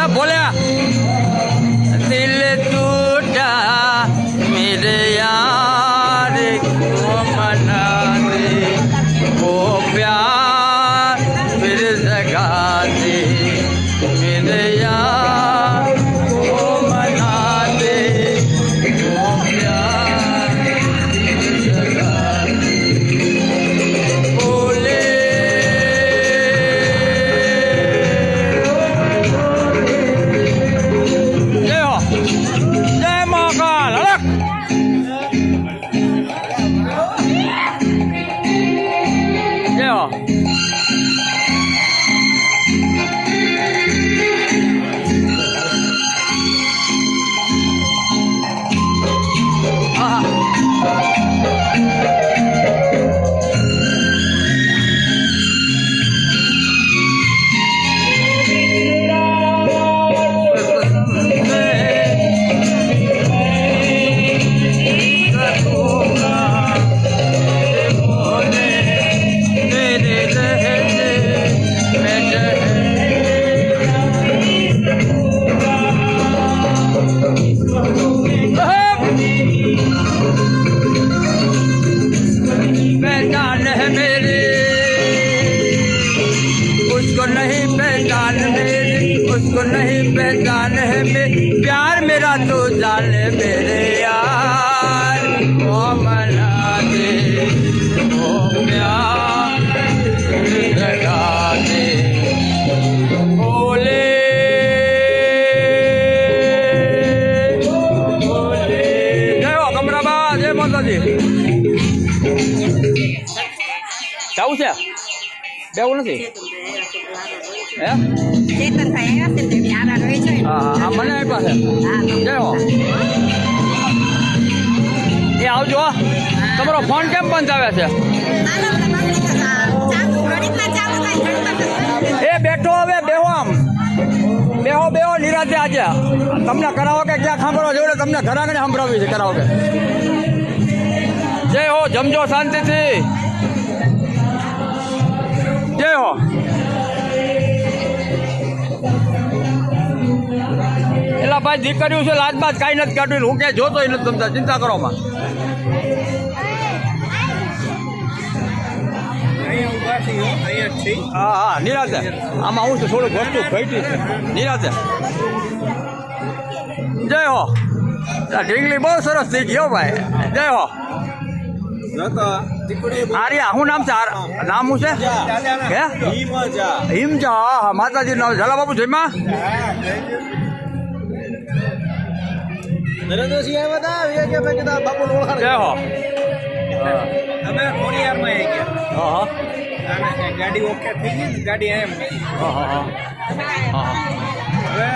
बोलिया दिल टूटा मेरे यार को मना दे वो प्यार फिर जगा दे मेरे यार को मना दे वो प्यार फिर जगा दे बोले जय महाकाल अलग जय हो पहचान है मेरी उसको नहीं पहचान मेरी उसको नहीं पहचान है मेरी प्यार मेरा तो जाने मेरे यार वो मना दे वो प्यार लगा दे बोले बोले जय हो कमराबाद जय माता दी જવું છે બેવું નથી હે હા મને આપ્યા છે જય હો એ આવજો તમારો ફોન કેમ બંધ આવે છે એ બેઠો હવે બેહો આમ બેહો બેહો નિરાતે આજે તમને કરાવો કે ક્યાં સાંભળવા જોડે તમને ઘર આગળ સંભળાવી છે કરાવો કે જય હો જમજો શાંતિથી જય હો એલા ભાઈ દીકરીઓ છે લાજ બાદ કાંઈ નથી કાઢ્યું હું ક્યાંય જોતો નથી તમતા ચિંતા કરો માં હા હા નિરાતે આમાં હું છું થોડુંક વસ્તુ ઘટી છે નિરાતે જય હો ઢીંગલી બહુ સરસ થઈ ગયો ભાઈ જય હો આર્યા શું નામ છે નામ શું છે હે હિમજા હા માતાજી નામ ઝાલા બાપુ જયમાં નરેન્દ્રસિંહ આવ્યા હતા બાપુ જય હો અમે ખોડિયારમાં આવી ગયા હા ગાડી ઓકે થઈ ગઈ ગાડી એમ હા હા હા હવે